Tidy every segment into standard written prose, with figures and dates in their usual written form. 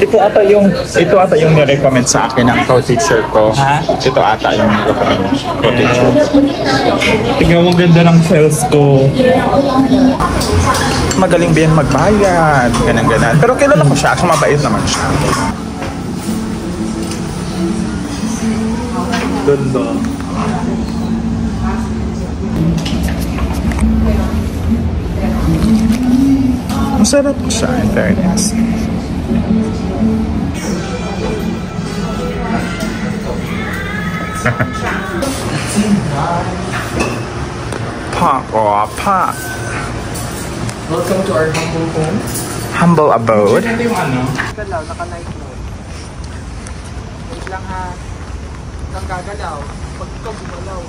Ito ata yung nirecommend sa akin ng co-teacher ko. Ha? Ito ata yung nirecommend co-teacher ko. Tingnan mo, ganda ng sales ko. Magaling ba yan magbayad? Ganang-ganan. Pero kilala ko siya. Mabait naman siya. Ganda. Masarap siya, in fairness. Pak or pak. Welcome to our humble home. Humble abode. Ito yung ano? Galaw, naka-night mode. Wait lang ha. Kang gagalaw. Pag ikaw gumalaw.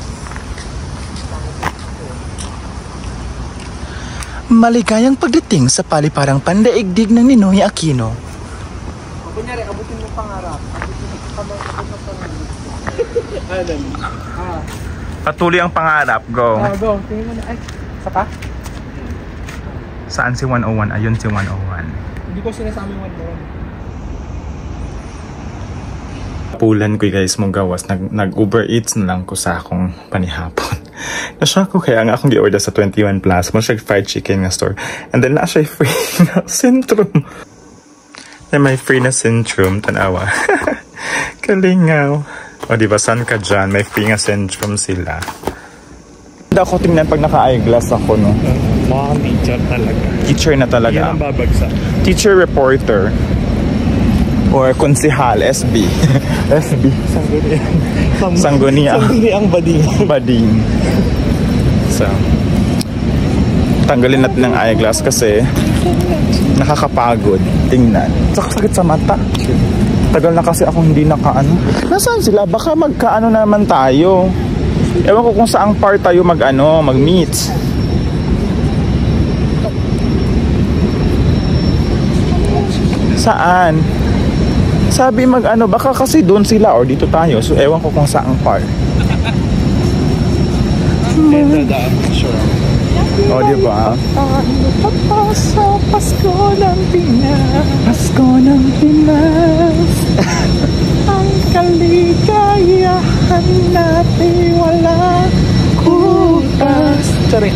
Maligayang pagdating sa paliparang pandaigdig ng Ninoy Aquino. Kunyari, abutin mo pangarap. Abutin mo pangarap. Patuloy ang pangarap. Go. Go. Tingin mo na. Ay, saka? Saan si 101? Ayun si 101. Hindi ko sinasabi 101. Pulan ko guys mong gawas. Nag-Uber Eats na lang ko sa akong panihapon. Nasya ko kaya nga akong gi-order sa 21 Plus. Mo siya fried chicken na store. And then na siya free na Centrum. Na may free na Centrum. Tanawa. Kalingaw. O diba, saan ka dyan? May free nga Centrum sila. Hindi ako tingnan pag naka-eyeglass ako, no? Mga teacher talaga. Teacher na talaga. Yan ang babagsak. Teacher reporter. Or konsihal, SB. SB. Sangguniang. Sangguniang bading. Bading. So, tanggalin natin ng eyeglass kasi nakakapagod tingnan. Sakit sa mata. Tagal na kasi akong hindi nakaano. Nasaan sila? Baka magkaano naman tayo. Ewan ko kung saang part tayo mag-meet. Saan? Sabi baka kasi doon sila or dito tayo. So ewan ko kung saang part. O, diba? Sa Pasko ng Pinas. Pasko ng Pinas. Ang kaligayahan natin wala kutas. Sorry.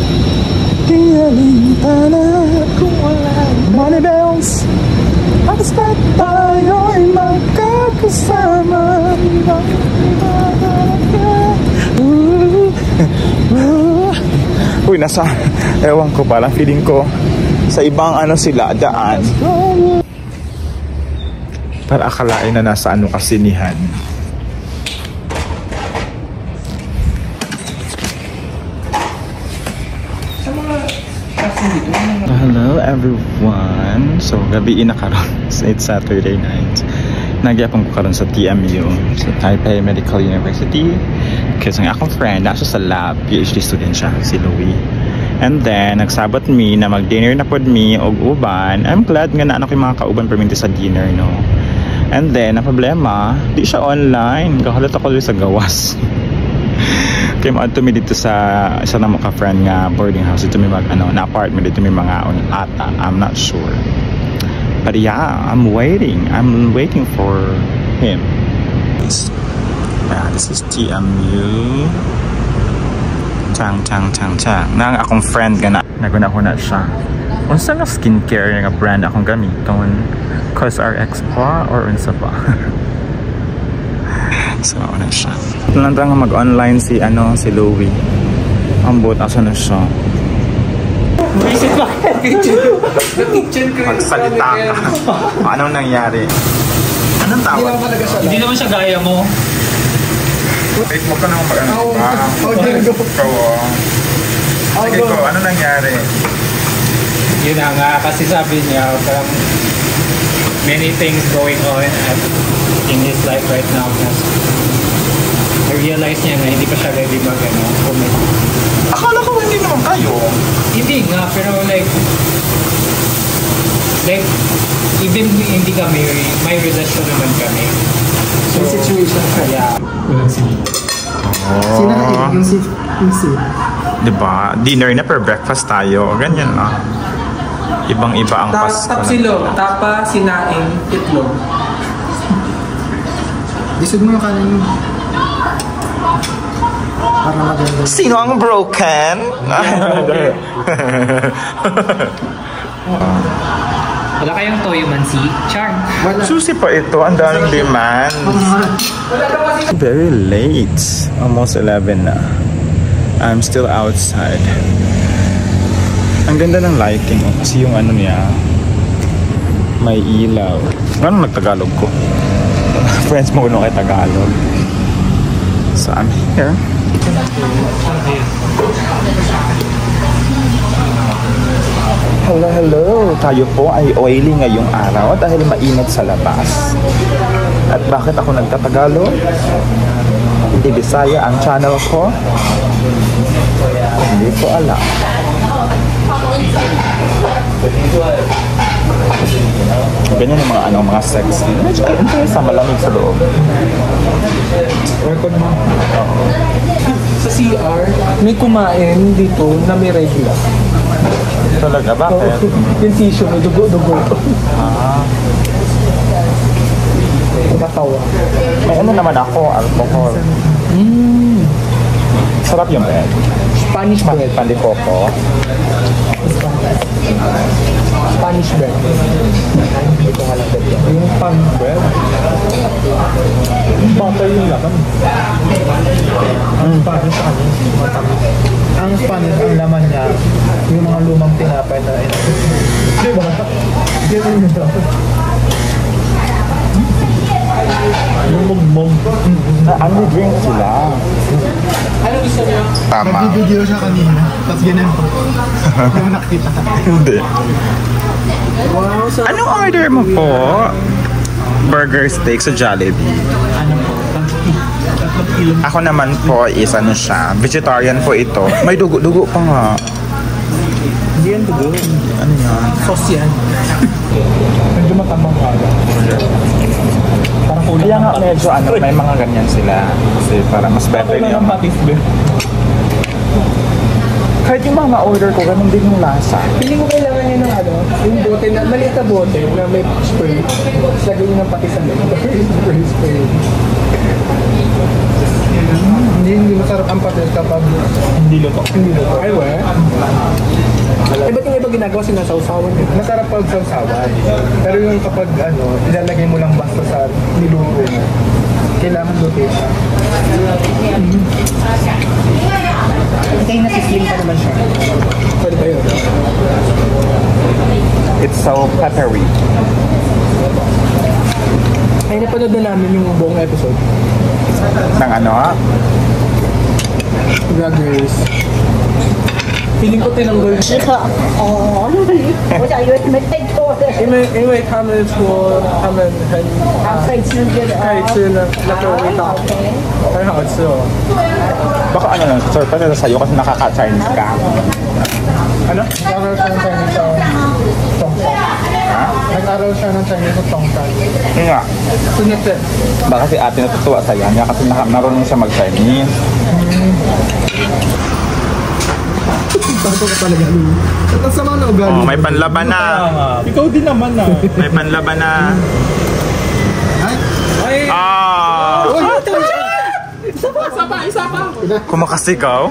Tinalintana kung wala money bells. Basta tayo'y magkakasama. Uy, ewan ko ba, feeling ko sa ibang sila, daan. Para akalain na nasa kasinihan. Hello everyone. So, gabi na karon. It's Saturday night. Nagyapang ko karon sa TMU, sa Taipei Medical University. Kasi ang akong friend, nasa sa lab, PhD student siya, si Louie. And then, nagsabot me na mag-dinner na pod me og uban. I'm glad nga na yung mga kauban perminti sa dinner, no? And then, ang problema, di siya online. Kahalot ako sa gawas. Kaya maadto mi dito sa isa na mga friend nga boarding house. Dito may na apartment, dito may mga ata. I'm not sure. But yeah, I'm waiting for him. This is TMU. Chang. Nang akong friend gana. Naguna-huna siya. Unsa nga skincare nga brand akong gamiton? COSRX pa or unsa pa? So, na siya. Nandang nga mag-online si Louie. Ang buot asa na siya. Visit ba? Kitchen. Magsalita ka. Anong nangyari? Anong tawag? Hindi naman siya gaya mo. Wait mo ka naman Sige ko, ano nangyari? Yun na nga, kasi sabi niya, parang many things going on in his life right now. I-realize niya na hindi pa siya ready mag-commit. Akala ko hindi naman kayo. Hindi nga, pero like even hindi kami, may relasyon naman kami. So, may situation ka. Yeah. Walang sila. Sinahain yung si. Diba? Dinner na per breakfast tayo. Ganyan lang. Ibang-iba ang Pasko. Tapsilog, tapa, sinaing, itlog. Isog mo yung kanin. Para maganda. Sino ang broken? Wala kayong toyo mansi? Charm. Susi pa ito. Ang daming demand. Very late. Almost 11 na. I'm still outside. Ang ganda ng lighting. Kasi yung ano niya, may ilaw. Ano nagtagalog ko? Friends mo kung kay Tagalog. So I'm here. Hello, hello! Tayo po ay oily ngayong araw dahil mainit sa labas. At bakit ako nagtatagalog? Hindi Bisaya ang channel ko? Hindi ko alam. Ganyan yung mga sexy. Sa malamig sa loob. Record mo. Sa CR, may kumain dito na may regular. Talaga? Bakit? Yung tissue may dugo-dugo. Nakatawa. May ano naman ako, alcohol. Sarap yung bread. Spanish bread. Pandikoko. Spanish bread. Ito nga lang bread. Yung pan bread. Yung butter yung laman. Ang Spanish ano? Ang Spanish ang laman niya, yung mga lumang tinapay na ito. Diba? Ganun yun. Yung mugmog. Ano drink sila? Ano gusto niyo? Tama. Nag-video siya kanina. Tapos ganun po. Hindi mo nakita. Hindi. Wow, sa... Anong order mo po? Burger steak sa Jollibee. Ano po? 3 kilo. Ako naman po is ano siya, vegetarian po ito. May dugo pa nga. Hindi yan dugo. Ano yan? Sauce yan. Medyo matamang kaya. Parang kulang. Kaya nga medyo ano, may mga ganyan sila. Kasi para mas better Kulang yung... ng patis ba? Kahit yung mga order ko, ganun din yung lasa. Hindi ko kailangan niya ng ano, yung bote na, maliit na bote na may spray. Tapos lagay niyo ng patis sa loob. Spray. Hindi masarap ang patis kapag hindi luto. Ay, we? Eh, ba't yung iba ginagawa sinasawsawan yun? Masarap pag sawsawan. Pero yung kapag ano, ilalagay mo lang basta sa niluto mo. Kailangan luto siya. Kaya nasisling pa naman siya. Pwede ba yun? It's so peppery. Ay, napanood na namin yung buong episode. Ng ano ha? Drag Race. Feeling ko tinanggol siya. 哦，我想以为你们太多了，因为他们说他们很可以吃这个，可以吃那个味道，很好吃哦。 Baka ano lang, surprise na sa'yo kasi nakaka-Chinese ka. Ano? Nag-aral siya ng Chinese sa Tongtong. Ha? Nag-aral siya ng Chinese sa Tongtong. Yun nga. Sunete. Baka si ate natutuwa sa'yo niya kasi narunong siya mag-Chinese. Bago ka talaga. Ang sama na ugali. Oh, may panlaban na. Ikaw din naman na. May panlaban na. Ay! Ah! Isa pa! Kumakasigaw?